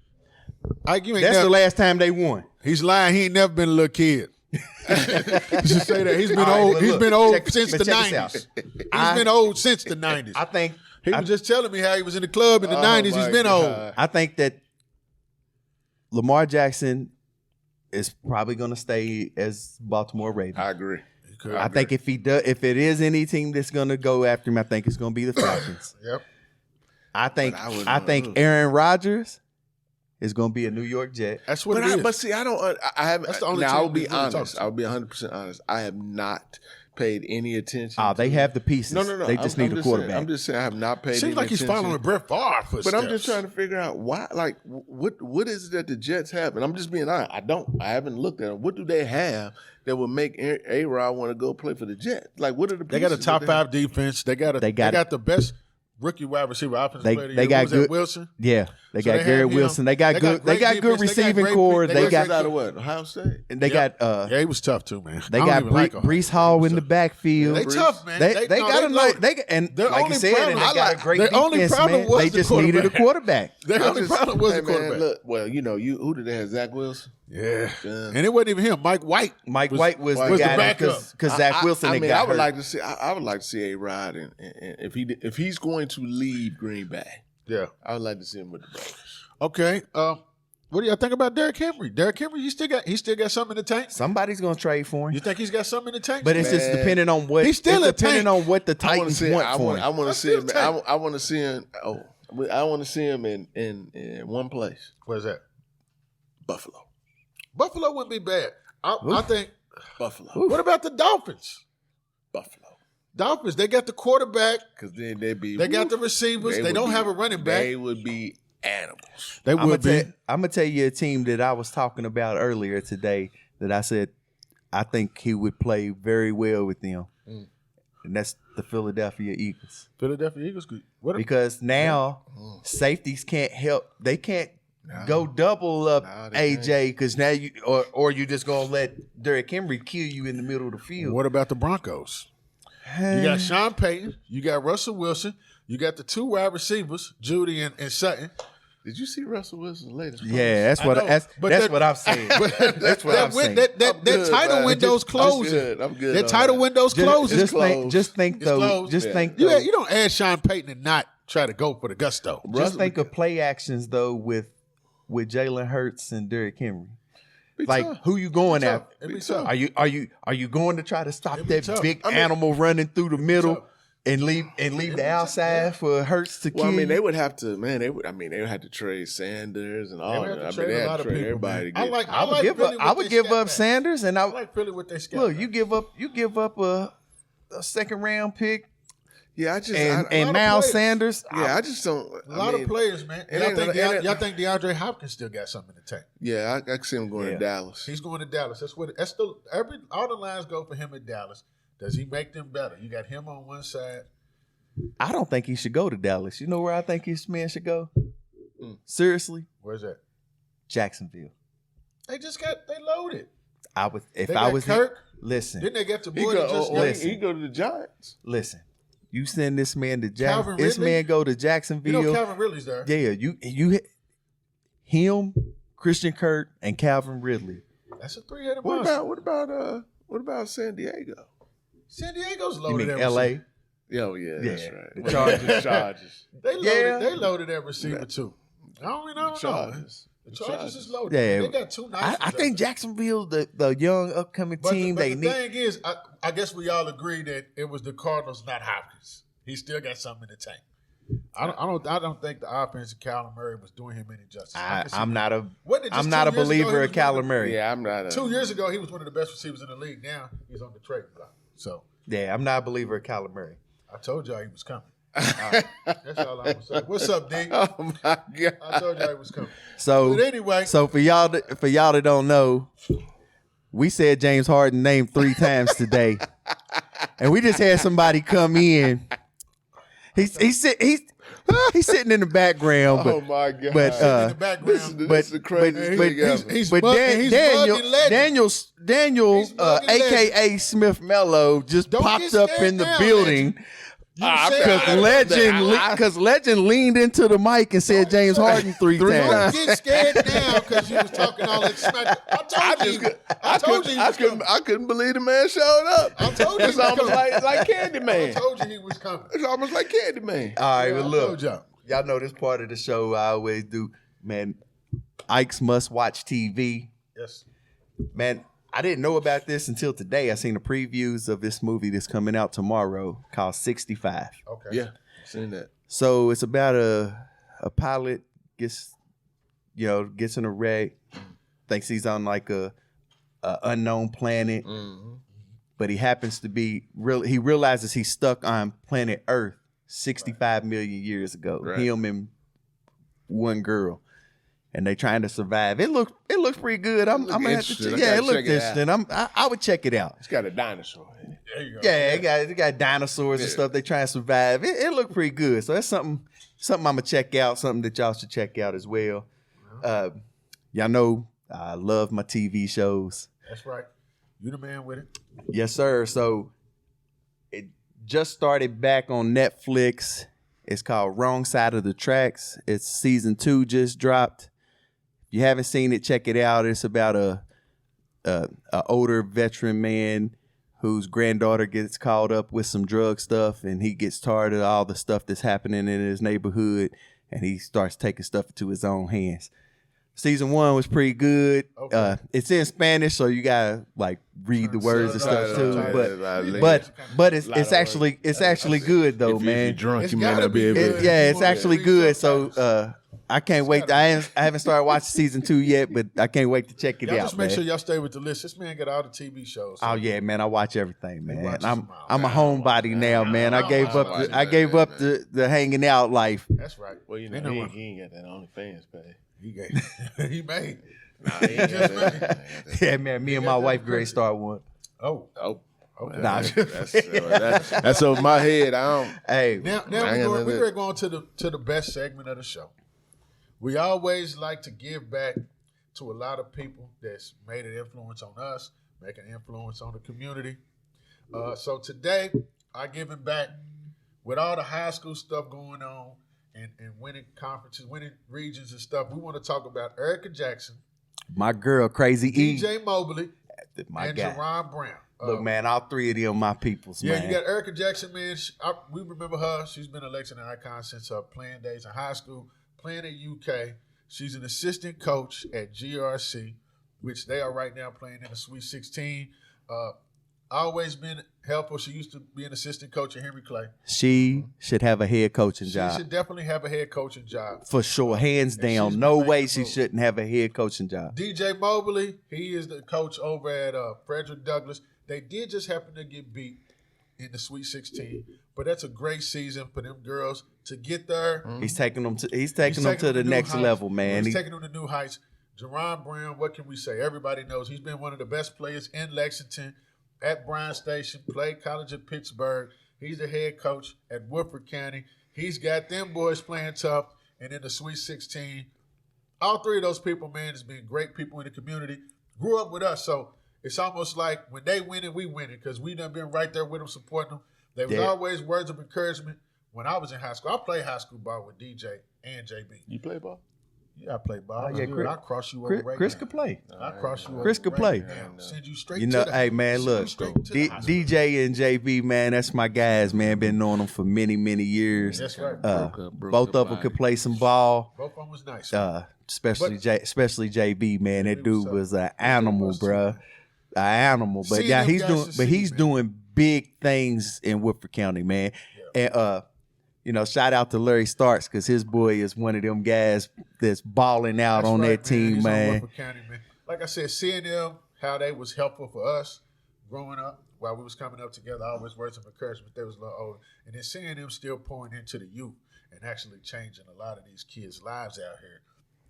Ike, you ain't That's never, the last time they won. He's lying. He ain't never been a little kid. You should say that. He's been All right, old. but He's look, been old check- since but the check this out. 90s. He's been old since the 90s. I think He was just telling me how he was in the club in the Oh, 90s. He's my been God. old. I think that Lamar Jackson is probably going to stay as Baltimore Raven. I agree. I think if it is any team that's going to go after him, I think it's going to be the Falcons. Yep. I think But I wouldn't- I think Aaron Rodgers is going to be a New York Jet. That's what it is. But see, I don't. I haven't. That's the only Now team I'll be he's really honest. talking I'll be 100% honest. I have not paid any attention. Oh, they to- have the pieces. No. They just I'm need a just quarterback. Saying, I'm just saying I have not paid. Seems any like he's attention. following Brett Favre footsteps. But I'm just trying to figure out why. Like, what is it that the Jets have? And I'm just being honest. I haven't looked at them. What do they have that would make A-Rod want to go play for the Jets? Like, what are the? They got a pieces top that they have? 5 defense. They got the best rookie wide receiver offensive They- player. of the they year. got Who was that, good- Wilson. Yeah, they So got they Garrett have him. Wilson. They got good. They got good defense. They got receiving great- core. they They got got. out of what? Ohio State. And they Yep. got. Yeah, he was tough too, man. They I don't got even like Ohio Brees State. Hall He in the was backfield. They tough, man. They no, got a know- like they and their like you only said, and they problem- got a great their only defense, problem man. was They the just needed a quarterback. quarterback. Their only problem was the Hey, man, quarterback. look, well, who did they have? Zach Wilson. Yeah. Yeah. And it wasn't even him. Mike White. Mike White was was the the guy backup. because Zach Wilson I had mean, got I would hurt. like to see. I would like to see A-Rod, and if he's going to leave Green Bay, Yeah. I would like to see him with the Raiders. Okay. What do y'all think about Derrick Henry? Derrick Henry, he still got something in the tank. Somebody's gonna trade for him, You think he's got something in the tank? but it's just Man. depending on what. He's still it's a depending tank. on what the I want to Titans see. want I for want. him. I want to Let's see do him. the tank. I want to see him. I want to see him in one place. Where's that? Buffalo. Buffalo wouldn't be bad. I think. Buffalo. What about the Dolphins? Buffalo. Dolphins, they got the quarterback. Because then they'd be. They got the receivers. They would don't be- have a running back. They would be animals. They I'm would be. gonna tell you a team that I was talking about earlier today that I said I think he would play very well with them, and that's the Philadelphia Eagles. Philadelphia Eagles. What? Because now safeties can't help. They can't go double up No, they AJ because now you or you just gonna let Derrick Henry kill you in the middle of the field. What about the Broncos? You got Sean Payton. You got Russell Wilson. You got the 2 wide receivers, Judy and Sutton. Did you see Russell Wilson's latest? post? Yeah, that's what I know, that's but that's that- what I've said. That's what I'm saying. That I'm good, title man. window's I'm closing. good. I'm good That on title that. window's closing. Just think It's though. closed. Just Yeah. think You, though. you don't add Sean Payton and not try to go for the gusto. Just think of play actions though with Jalen Hurts and Derrick Henry. Be Like tough. who you going Tough. after? It'd be Be tough. tough. Are you going to try to stop It'd be that tough. big I mean- animal running through the middle tough. and leave the outside for Hurts to Well, kill? I mean, you? they would have to. Man, they would. I mean, they would have to trade Sanders and all They that. would I have mean, to they trade a had lot to of trade people. everybody. Man. To get. I would like give Philly up. I with would their give scat up back. Sanders, and I like Philly with their scat look. back. You give up a second round pick Yeah, I just. and lot and of Miles players. Sanders. yeah, I just don't. A lot of players, man. it Y'all ain't- think, it ain't- y'all think DeAndre Hopkins still got something in the tank? Yeah, I can see him going Yeah. to Dallas. He's going to Dallas. All the lines go for him in Dallas. Does he make them better? You got him on one side. I don't think he should go to Dallas. You know where I think this man should go? Seriously, Where's that? Jacksonville. They loaded. If They I got was Kirk. listen. Then they got the boy that just listen. He go to the Giants. Listen. You send this man to Calvin This Ridley? man go to Jacksonville. You know Calvin Ridley's there. Yeah, you him, Christian Kirk, and Calvin Ridley. That's a 3-headed What monster. about San Diego? San Diego's You loaded mean at L.A.? receiver. Oh yeah, that's right. The Chargers. They loaded at receiver too. I don't know. Chargers. The Chargers is loaded. Yeah. They got two nice. I think Jacksonville, the young upcoming team, but they the need. thing is, I guess we all agree that it was the Cardinals, not Hopkins. He still got something in the tank. I don't think the offense of Kyler Murray was doing him any justice. I'm not a I'm not a believer of Kyler Murray. Yeah, I'm not. 2 years ago, he was one of the best receivers in the league. Now he's on the trade block. So Yeah, I'm not a believer of Kyler Murray. I told y'all he was coming. That's all I'm gonna say. What's up, D? Oh my god! I told y'all he was coming. So But anyway, so for y'all that don't know, we said James Harden name 3 times today, and we just had somebody come in. He's sitting in the background, Oh my god! in but the background. This is the craziest thing ever. he's but bugging Daniel He's bugging aka Smith Mello, just Don't popped get up scared in the now, building. Because Legend leaned into the mic and said James Harden 3 Don't times. get scared now because you was talking all that smack. I told you. I couldn't believe the man showed up. I told you. It's almost like I Candyman. told you he was coming. It's almost like Candyman. All right, Yeah, well, I look, told y'all. y'all know this part of the show I always do. Man, Ike's must-watch TV. Yes. Man, I didn't know about this until today. I seen the previews of this movie that's coming out tomorrow called 65. Okay. Yeah, seen that. So it's about a pilot gets in a wreck, thinks he's on like a unknown planet, but he happens to be he realizes he's stuck on planet Earth 65 million years ago. Right. Him and one girl. And they trying to survive. It looks pretty good. I'm gonna have to interesting. it looked Check it out. interesting. I would check it out. It's got a dinosaur in it. There you go. Yeah, it got dinosaurs and Yeah. stuff. They try to survive. It looked pretty good. So that's something I'm gonna check out. Something that y'all should check out as well. Y'all know I love my TV shows. That's right. You the man with it. Yes, sir. So it just started back on Netflix. It's called Wrong Side of the Tracks. It's season 2 just dropped. If you haven't seen it, check it out. It's about a older veteran man whose granddaughter gets caught up with some drug stuff, and he gets tired of all the stuff that's happening in his neighborhood, and he starts taking stuff into his own hands. Season 1 was pretty good. Okay. It's in Spanish, so you gotta like read the words and stuff too. Subtitles. But it's actually good though, If man. you're drunk, It's you may gotta not be be able good. to. Yeah, it's Yeah. actually Read good. subtitles. So I can't wait. I haven't started watching season 2 yet, but I can't wait to check it Y'all out. just make man. sure y'all stay with the list. This man got all the TV shows. Oh yeah, man! I watch everything, man. watches I'm them all. I'm a homebody now, man. I gave up the hanging out life. That's right. Well, you Ain't know, no one- he ain't got that OnlyFans pay. He made. Nah, he ain't got that. Yeah, man. Me and my wife Grace start one. Oh. Oh, Okay. Nah, that's over my head. I don't. hey, Now I ain't we're gonna going to go on to the best segment of the show. We always like to give back to a lot of people that's made an influence on us, make an influence on the community. So today, I giving back with all the high school stuff going on and winning conferences, winning regions and stuff. We want to talk about Erica Jackson, my girl, Crazy E, DJ Mobley, my and guy. Jerron Brown. Look, man, all 3 of them my peoples, Yeah, man. you got Erica Jackson, man. We remember her. She's been a Lexington icon since her playing days in high school, playing at UK. She's an assistant coach at GRC, which they are right now playing in the Sweet 16. Always been helpful. She used to be an assistant coach at Henry Clay. She should have a head coaching She job should definitely have a head coaching job. for sure, hands she's down. been No making way she moves. shouldn't have a head coaching job. DJ Mobley, he is the coach over at Frederick Douglass. They did just happen to get beat in the Sweet 16, but that's a great season for them girls to get there. He's taking them to the new next heights. level, man. He's taking them to new heights. Jerron Brown, what can we say? Everybody knows he's been one of the best players in Lexington, at Bryan Station, played college at Pittsburgh. He's the head coach at Woodford County. He's got them boys playing tough, and in the Sweet 16, all three of those people, man, has been great people in the community. Grew up with us, so it's almost like when they winning, we winning because we done been right there with them, supporting them. There was always words of encouragement. When I was in high school, I played high school ball with DJ and JB. You play ball? Yeah, I play ball. I cross you over right Chris now. could play. I cross you over Chris could play. Now. Send you straight You to know, the hey man, look, DJ and JB, man, that's my guys, man. Been knowing them for many, many years. That's right. Both of them could play some ball. Both of them was nice. Especially JB, man. That dude was an animal, bro. An animal. But yeah, he's doing big things in Woodford County, man. Yeah. And shout out to Larry Starks because his boy is one of them guys that's balling out on that team, man. County, man. Like I said, seeing them, how they was helpful for us growing up while we was coming up together, always words of encouragement. They was a little older. And then seeing them still pouring into the youth and actually changing a lot of these kids' lives out here.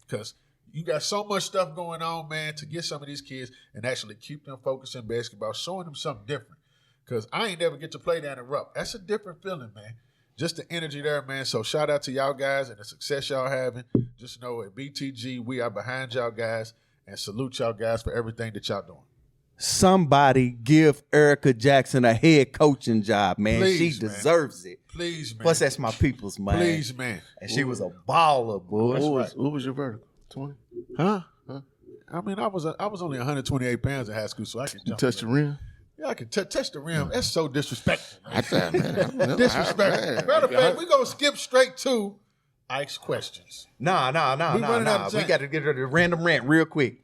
Because you got so much stuff going on, man, to get some of these kids and actually keep them focused in basketball, showing them something different. Because I ain't never get to play down in Rupp. That's a different feeling, man. Just the energy there, man. So shout out to y'all guys and the success y'all having. Just know at BTG, we are behind y'all guys and salute y'all guys for everything that y'all doing. Somebody give Erica Jackson a head coaching job, man. Please, she deserves it. Please, man. Plus, that's my people's, man. Please, man. And she was a baller, boy. What was your verdict? 20? Huh? I mean, I was only 128 pounds in high school, so I could jump. Touch the rim? Yeah, I can touch the rim. That's so disrespectful. Man. Disrespectful. Matter of fact, we're going to skip straight to Ike's questions. Nah. We got to get rid of the random rant real quick.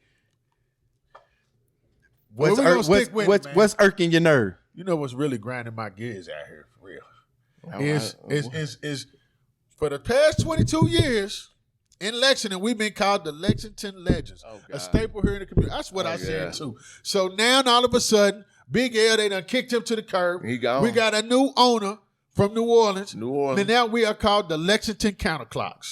What's irking your nerve? You know what's really grinding my gears out here, for real, is for the past 22 years in Lexington, we've been called the Lexington Legends, a staple here in the community. That's what I said, too. So now, all of a sudden, Big L, they done kicked him to the curb. He gone. We got a new owner from New Orleans. And now we are called the Lexington Counterclocks.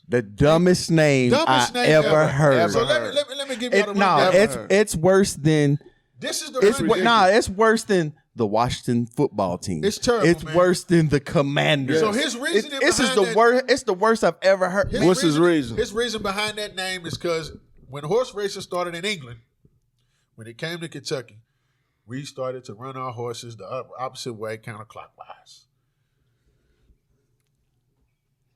The dumbest name I ever heard. So let me give you the rundown. It's worse than. This is the it's worse than the Washington football team. It's terrible. It's worse than the Commanders. So his reasoning It's the worst I've ever heard. What's his reason? His reason behind that name is because when horse racing started in England, when it came to Kentucky, we started to run our horses the opposite way, counterclockwise.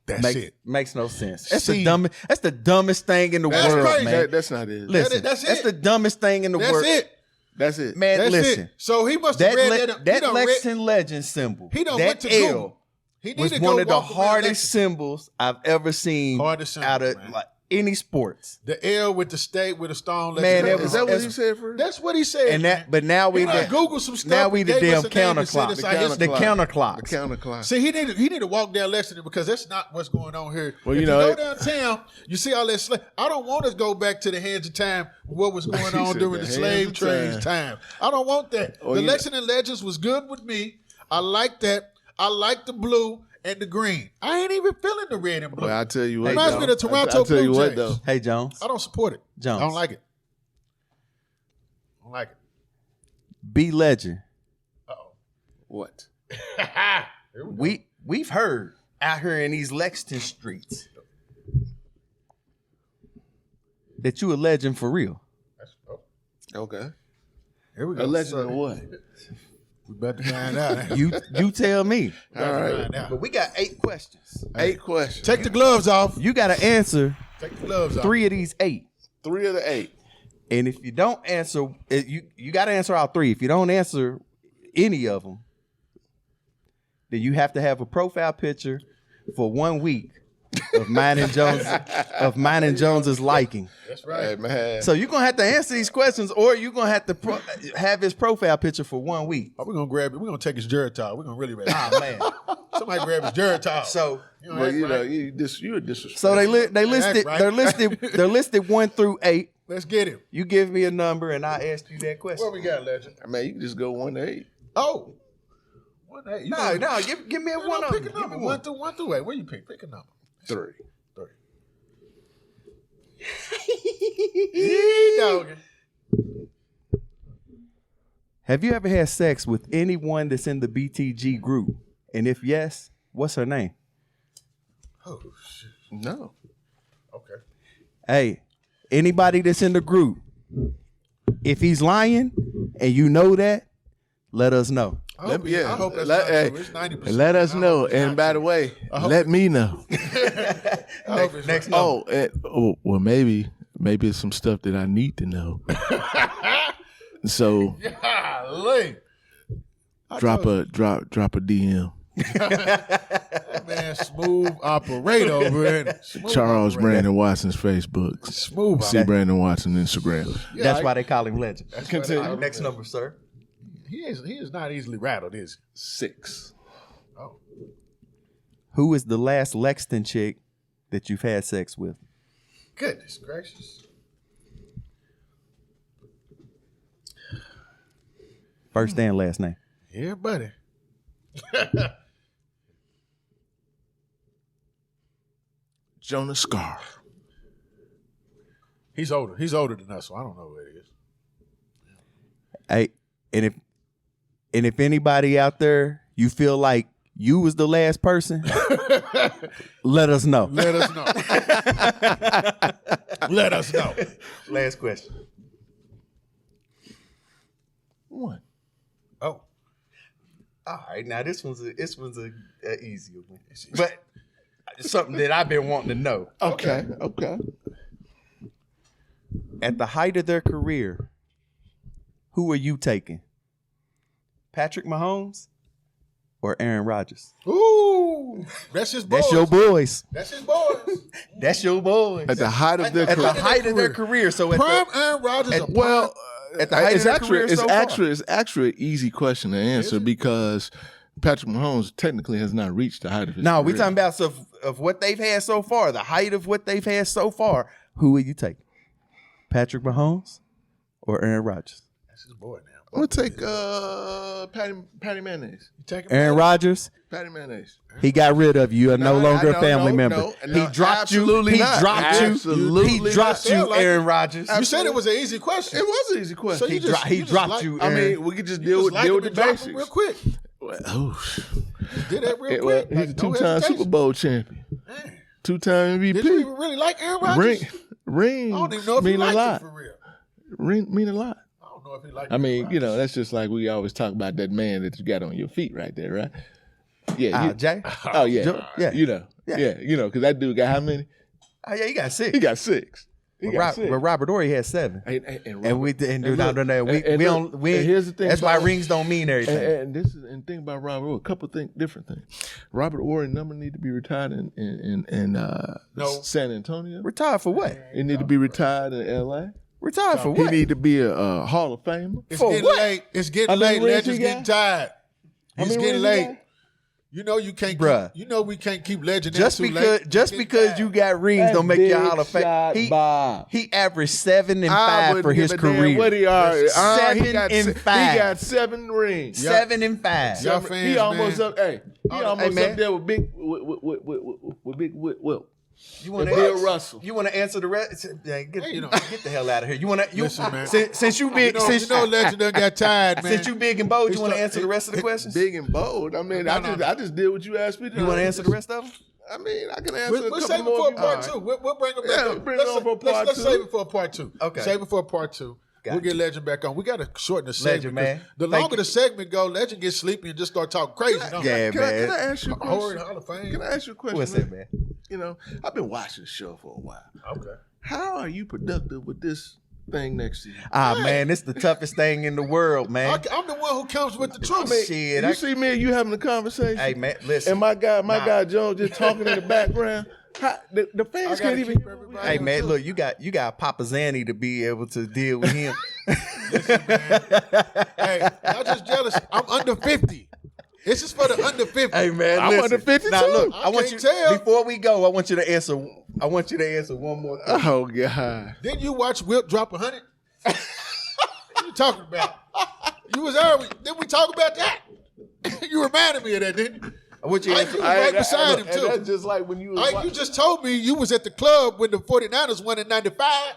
That's it. Makes no sense. That's the dumbest thing in the world, crazy. man. That's not it. Listen, that's the dumbest thing in the world. That's it. Man, That's listen. it. So he must have read that Lexington Legend symbol. He done that went to L Google. He was one of the hardest symbols I've ever seen out of like any sports. The L with the state with a stone. Man, is that what he said? That's what he said. And but now we Google some stuff. Now we the damn counterclock. The counterclocks. The counterclock. See, he need to walk down Lexington because that's not what's going on here. Well, if you go downtown, you see all that. I don't want to go back to the hands of time. What was going on during the slave trade's time? I don't want that. The Lexington Legends was good with me. I like that. I like the blue and the green. I ain't even feeling the red and blue. Well, I tell you what, reminds me of the Toronto Blue Jays. What, though. Hey, Jones. I don't support it. Jones. I don't like it. I don't like it. BLegend. Uh-oh. What? We've heard out here in these Lexington streets that you a legend for real. Okay. Here we go. A legend of what? We about to find out. You tell me. All right. But we got 8 questions. 8 questions. Take the gloves off. You got to answer Take the gloves off. 3 of these 8. 3 of the 8. And if you don't answer, you got to answer all 3. If you don't answer any of them, then you have to have a profile picture for 1 week of mine and Jones's liking. That's right. Hey, man. So you're gonna have to answer these questions, or you're gonna have to have his profile picture for 1 week. Oh, we're gonna grab it. We're gonna take his Geritol. We're gonna really ready. Man. Somebody grab his Geritol. So you're a disrespect. So they listed right. they're listed 1 through 8. Let's get him. You give me a number and I ask you that question. What we got, Legend? I mean, you can just go 1 to 8. Oh. 1 to 8. No, give me a one number. Pick a number. 1 through 8. Where you pick? Pick a number. 3. Have you ever had sex with anyone that's in the BTG group? And if yes, what's her name? Oh shit. No. Okay. Hey, anybody that's in the group, if he's lying and you know that, let us know. I hope that's not true. It's 90%. Let us know. And by the way, let me know. Next well, maybe it's some stuff that I need to know. So drop a DM. That man, smooth operator over there. Charles Brandon Watson's Facebook. Smooth. See Brandon Watson Instagram. Yeah, that's why they call him Legend. Continue. Next number, sir. He is not easily rattled, is he? 6. Oh. Who is the last Lexington chick that you've had sex with? Goodness gracious. First and last name. Yeah, buddy. Jonas Scar. He's older than us, so I don't know who it is. Hey, and if anybody out there you feel like you was the last person, let us know. Let us know. Let us know. Last question. 1. Oh. All right, now this one's a easier one, but something that I've been wanting to know. Okay. At the height of their career, who are you taking? Patrick Mahomes or Aaron Rodgers? Ooh, that's his boys. That's your boys. That's his boys. That's your boys. At the height of their At career. the height of their career. So at Prime the, Aaron Rodgers. at the height of their career it's so far. actually an easy question to answer because Patrick Mahomes technically has not reached the height of his No, career. we're talking about of what they've had so far, the height of what they've had so far. Who will you take? Patrick Mahomes or Aaron Rodgers? That's his boy now. I'm gonna take Patty Mayonnaise. You taking Aaron Rodgers, Patty Mayonnaise. he got rid of you. You're no longer a family member. No, he dropped you. absolutely He not. dropped you. Absolutely He dropped not. you, Like Aaron Rodgers. You said it was an easy question. It was an easy question. So you just- He you just dropped like- you, I Aaron. mean, we could just You deal just with like him the and drop him basics. real quick. Oh, Did that real he's quick. a Like, no two-time hesitation. Super Bowl champion, Man, 2-time did you MVP. even really like Aaron Rodgers? Rings I don't even know if he mean a liked lot. him for real. Mean a lot. I don't know if he liked I Aaron mean, Rodgers. that's just like we always talk about that man that you got on your feet right there, right? Yeah. Jay? Oh yeah. Yeah. Yeah. Because that dude got how many? Oh, yeah, he got 6. He got 6. But Robert Ory had 7. And we here's the thing. That's why rings don't mean everything. And think about Robert Ory. A couple different things. Robert Ory number need to be retired in San Antonio. Retired for what? He need to be retired in L.A. Retired for He what? need to be a Hall of Famer. It's For getting what? late. It's getting How many late. rings Legend's he got? getting tired. How It's many getting rings he late. got? You know you can't. Bruh. You know we can't keep Legend Just too because late. you got rings don't make you a Hall of Fame. Bob. He averaged 7 and I 5 wouldn't for his give a damn career. What he are? 7 he got and 5. He got 7 rings. 7 and 5. Y'all fans, He almost man. up. Hey, he almost man. up there with Big Will. You want And Bill Russell. You want to answer the rest? Get the hell out of here. You want to? Listen, man. Since you big, You know Legend done got tired, man. since you big and bold, you want to It's answer the rest of the questions? Big and bold. I mean, I just did what you asked me to. You want to answer the rest of them? I mean, I can answer We'll a save couple it more. for a part 2. We'll bring it back Yeah, up. bring it on for a part let's two. save it for a part 2. Okay. Save it for a part 2. We'll get Legend back on. We got to shorten the segment. Legend, man. 'Cause The Thank longer you. the segment go, Legend gets sleepy and just start talking crazy. don't Yeah, Can man. I ask you a Howard question? Hall of Fame. Can I ask you a question? What's that, man? You know, I've been watching the show for a while. Okay. How are you productive with this thing next to you? Man, it's the toughest thing in the world, man. I'm the one who comes with the truth. Shit, You see me and you having a conversation? hey, man, listen. And my guy Jones just talking in the background. The fans I can't gotta even keep hear everybody- what Hey, we're man, doing. look, you got Papa Zanny to be able to deal with him. Listen, man. Hey, not just jealous. I'm under 50. This is for the under 50. Hey, man, I'm listen. under 52. Now, look, I I want can't you tell. before we go. I want you to answer one more thing. Oh God! Didn't you watch Wilt drop 100? What you talking about? You was there. Didn't we talk about that? You reminded me of that, didn't you? I want you to Ike, answer. you was right beside him, And too. that's just like when you was Ike, you just told me you was at the club when the 49ers won in 95.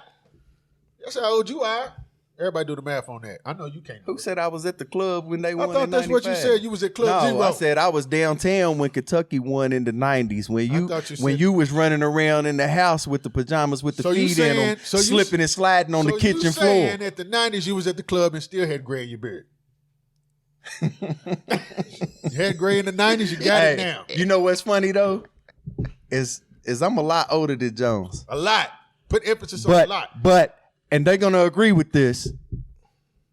That's how old you are. Everybody do the math on that. I know you can't. Who said I was at the club when they won? I thought that's what you said. You was at Club No, Zero. I said I was downtown when Kentucky won in the 90s. When you was running around in the house with the pajamas with the feet in them, slipping and sliding on the kitchen floor. So you saying at the 90s you was at the club and still had gray in your beard? You had gray in the 90s. You got it now. You know what's funny though? Is I'm a lot older than Jones. A lot. Put emphasis on a lot. And they're gonna agree with this.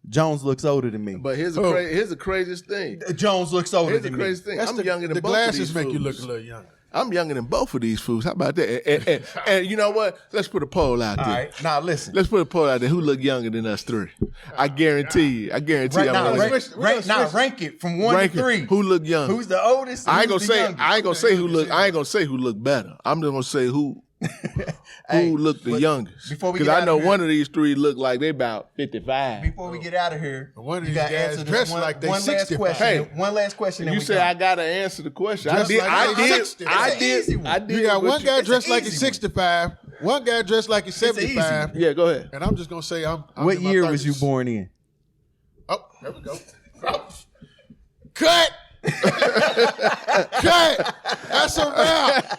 Jones looks older than me. But here's the craziest thing. Jones looks older than me. Here's the craziest thing. I'm younger than the both glasses of these make fools. you look a little younger. I'm younger than both of these fools. How about that? And you know what? Let's put a poll out there. All right. Now listen. Let's put a poll out there. Who look younger than us three? I guarantee you. Rank it from 1 to 3. Who look younger? Who's the oldest? I ain't gonna say who look better. I'm just gonna say who looked the youngest. Because I know one of these three look like they about 55. Before we get out of here, one of these guys dressed like they 65. Hey, one last question. You say I gotta answer the question. I did. You got one guy dressed like he's 65. One guy dressed like he's 75. Yeah, go ahead. And I'm just gonna say I'm what in my year 30s. was you born in? Oh, there we go. Cut. Cut. That's a wrap.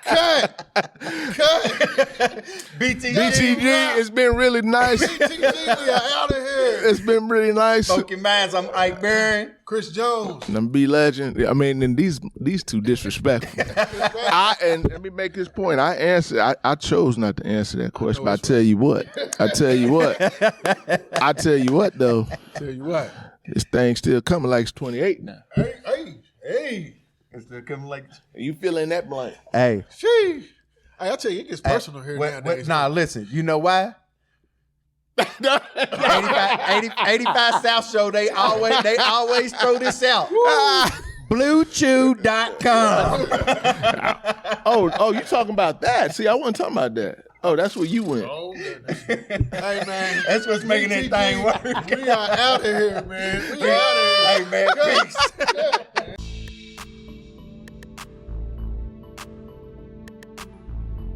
Cut. BTG, it's been really nice. BTG, we are out of here. It's been really nice. Spoken Minds, I'm Ike Barron. Chris Jones. And I'm BLegend. I mean, and these two disrespectful. And let me make this point. I chose not to answer that question, but I tell you what though. Tell you what. This thing still coming like it's 28 now. Hey. It's still coming like. You feeling that blank? Hey. Sheesh. Hey, I tell you, it gets personal here nowadays. Nah, listen. You know why? 85 South Show, they always throw this out. BlueChew.com. Oh, you talking about that? See, I wasn't talking about that. Oh, that's where you went. Oh, goodness. Hey, man. That's what's making that thing work. We are out of here, man. We out of here. Hey, man, peace.